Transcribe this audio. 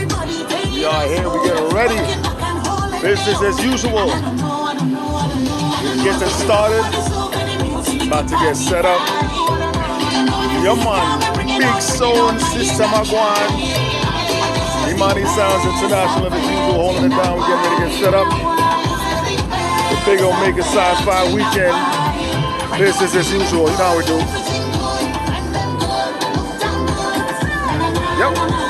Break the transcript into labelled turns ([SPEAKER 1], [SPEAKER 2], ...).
[SPEAKER 1] We are here, we getting ready. Business as usual. We're getting started. About to get set up. Your man, Big Sound System Agwan. Imani Sounds International as usual, holding it down. We're getting ready to get set up. The big Omega Psi Phi weekend. Business as usual, you know how we do. Yep.